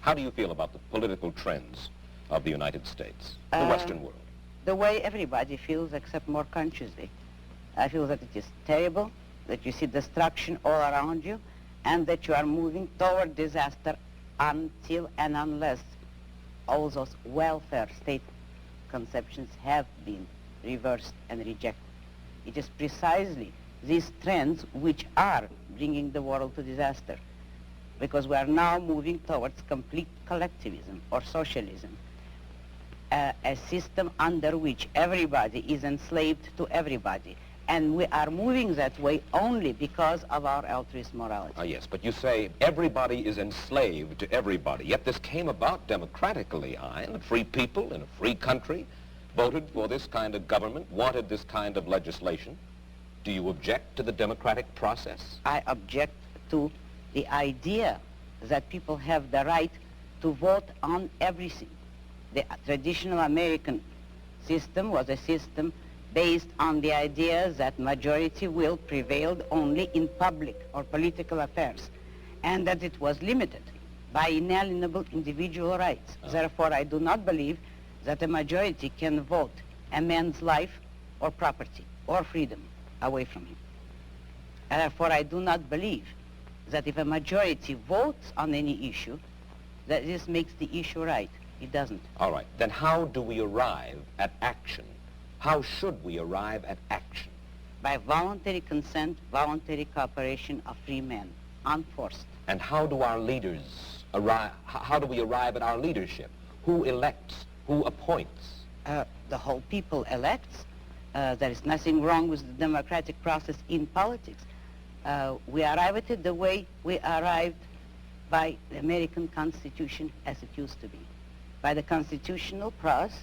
How do you feel about the political trends of the United States, the Western world? The way everybody feels, except more consciously. I feel that it is terrible, that you see destruction all around you, and that you are moving toward disaster until and unless all those welfare state conceptions have been reversed and rejected. It is precisely these trends which are bringing the world to disaster, because we are now moving towards complete collectivism or socialism, a system under which everybody is enslaved to everybody. And we are moving that way only because of our altruist morality. Yes, but you say everybody is enslaved to everybody, yet this came about democratically, Ayn. Free people in a free country voted for this kind of government, wanted this kind of legislation. Do you object to the democratic process? I object to the idea that people have the right to vote on everything. The traditional American system was a system based on the idea that majority will prevailed only in public or political affairs, and that it was limited by inalienable individual rights. Therefore, I do not believe that a majority can vote a man's life or property or freedom away from him. Therefore, I do not believe that if a majority votes on any issue, that this makes the issue right. It doesn't. All right. Then how do we arrive at action? How should we arrive at action? By voluntary consent, voluntary cooperation of free men, unforced. And how do our leaders arrive, how do we arrive at our leadership? Who elects? Who appoints? The whole people elects. There is nothing wrong with the democratic process in politics. We arrive at it the way we arrived by the American Constitution as it used to be. By the constitutional process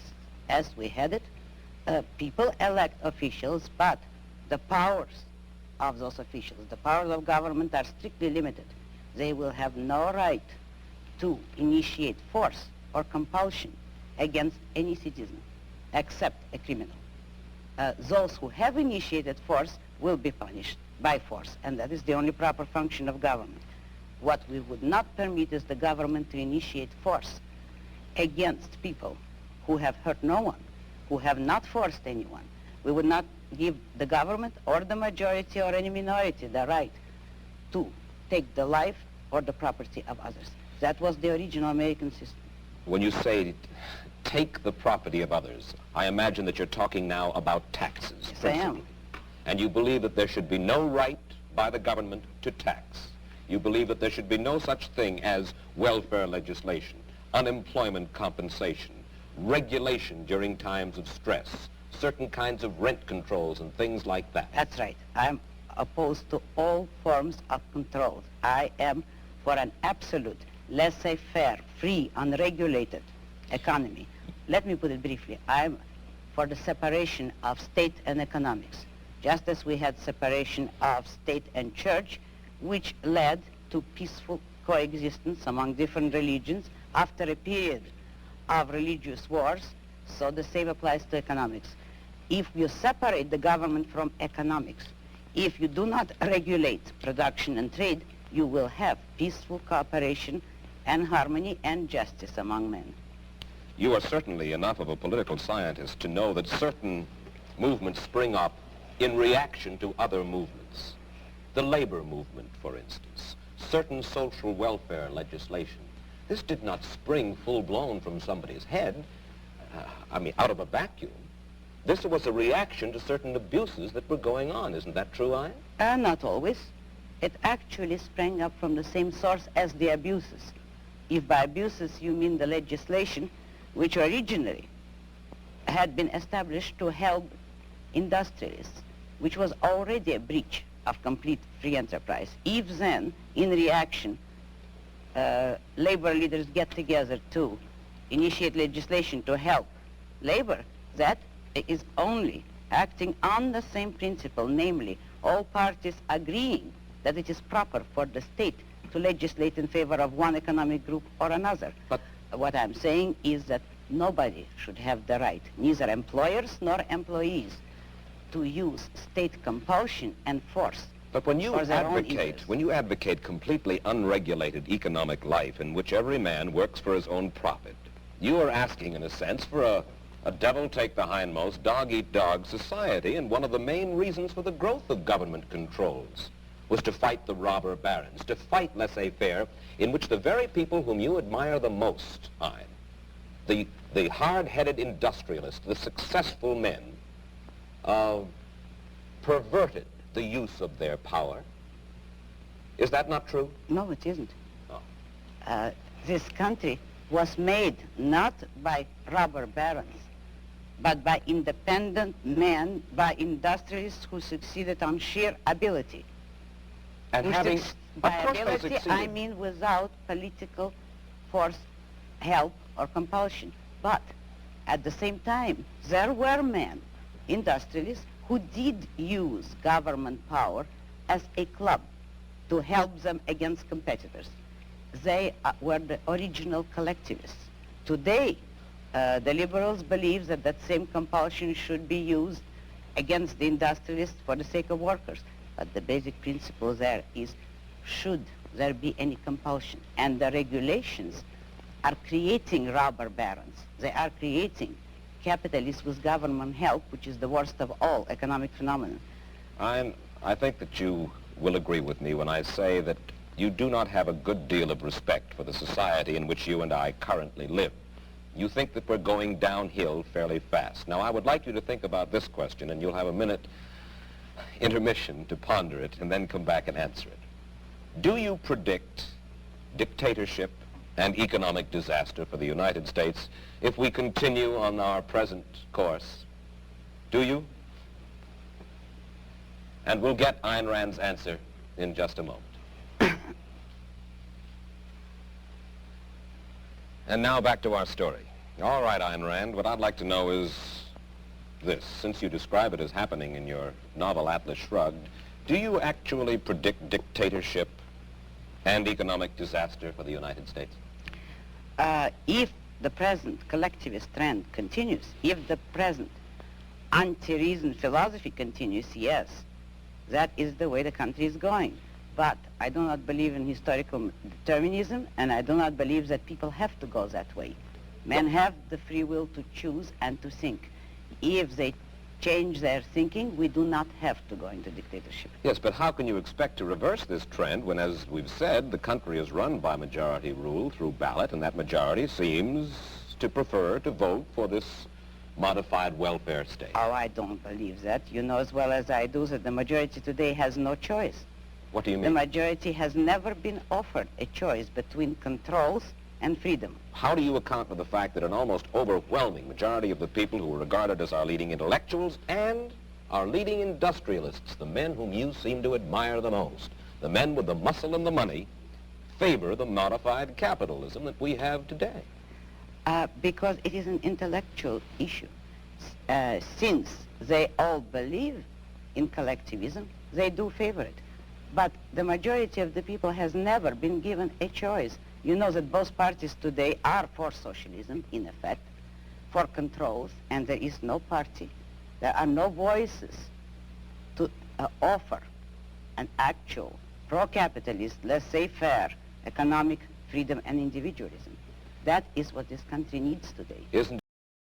as we had it, people elect officials, but the powers of those officials, the powers of government are strictly limited. They will have no right to initiate force or compulsion against any citizen except a criminal. Those who have initiated force will be punished by force, and that is the only proper function of government. What we would not permit is the government to initiate force against people who have hurt no one, who have not forced anyone. We would not give the government or the majority or any minority the right to take the life or the property of others. That was the original American system. When you say take the property of others, I imagine that you're talking now about taxes. Yes, I am. And you believe that there should be no right by the government to tax. You believe that there should be no such thing as welfare legislation, unemployment compensation, regulation during times of stress, certain kinds of rent controls and things like that. That's right. I'm opposed to all forms of control. I am for an absolute, laissez-faire, free, unregulated economy. Let me put it briefly. I'm for the separation of state and economics, just as we had separation of state and church, which led to peaceful coexistence among different religions after a period of religious wars. So the same applies to economics. If you separate the government from economics, if you do not regulate production and trade, you will have peaceful cooperation and harmony and justice among men. You are certainly enough of a political scientist to know that certain movements spring up in reaction to other movements. The labor movement, for instance, certain social welfare legislation. This did not spring full-blown from somebody's head, out of a vacuum. This was a reaction to certain abuses that were going on. Isn't that true, Ayn? Not always. It actually sprang up from the same source as the abuses. If by abuses you mean the legislation, which originally had been established to help industrialists, which was already a breach of complete free enterprise. If then, in reaction, labor leaders get together to initiate legislation to help labor, that is only acting on the same principle, namely, all parties agreeing that it is proper for the state to legislate in favor of one economic group or another. But what I'm saying is that nobody should have the right, neither employers nor employees, to use state compulsion and force But when you for their own interests. advocate completely unregulated economic life in which every man works for his own profit, you are asking, in a sense, for a devil-take-the-hindmost, dog-eat-dog society, and one of the main reasons for the growth of government controls was to fight the robber barons, to fight laissez-faire, in which the very people whom you admire the most, Ayn, the hard-headed industrialists, the successful men, perverted the use of their power. Is that not true? No, it isn't. Oh. This country was made not by robber barons, but by independent men, by industrialists who succeeded on sheer ability. And having, by of course they ability, succeeded. I mean without political force, help, or compulsion. But at the same time, there were men, industrialists, who did use government power as a club to help them against competitors. They were the original collectivists. Today, the liberals believe that that same compulsion should be used against the industrialists for the sake of workers. But the basic principle there is, should there be any compulsion? And the regulations are creating robber barons. They are creating capitalists with government help, which is the worst of all economic phenomena. I think that you will agree with me when I say that you do not have a good deal of respect for the society in which you and I currently live. You think that we're going downhill fairly fast. Now, I would like you to think about this question, and you'll have a minute intermission to ponder it and then come back and answer it. Do you predict dictatorship and economic disaster for the United States if we continue on our present course? Do you? And we'll get Ayn Rand's answer in just a moment. And now back to our story. All right, Ayn Rand, what I'd like to know is this. Since you describe it as happening in your novel Atlas Shrugged, do you actually predict dictatorship and economic disaster for the United States? If the present collectivist trend continues, if the present anti-reason philosophy continues, yes, that is the way the country is going. But I do not believe in historical determinism, and I do not believe that people have to go that way. Men have the free will to choose and to think. If they change their thinking, we do not have to go into dictatorship. Yes, but how can you expect to reverse this trend when, as we've said, the country is run by majority rule through ballot, and that majority seems to prefer to vote for this modified welfare state? Oh, I don't believe that. You know as well as I do that the majority today has no choice. What do you mean? The majority has never been offered a choice between controls and freedom. How do you account for the fact that an almost overwhelming majority of the people who are regarded as our leading intellectuals and our leading industrialists, the men whom you seem to admire the most, the men with the muscle and the money, favor the modified capitalism that we have today? Because it is an intellectual issue. Since they all believe in collectivism, they do favor it. But the majority of the people has never been given a choice. You know that both parties today are for socialism, in effect, for controls, and there is no party. There are no voices to offer an actual pro-capitalist, laissez-faire economic freedom and individualism. That is what this country needs today. Isn't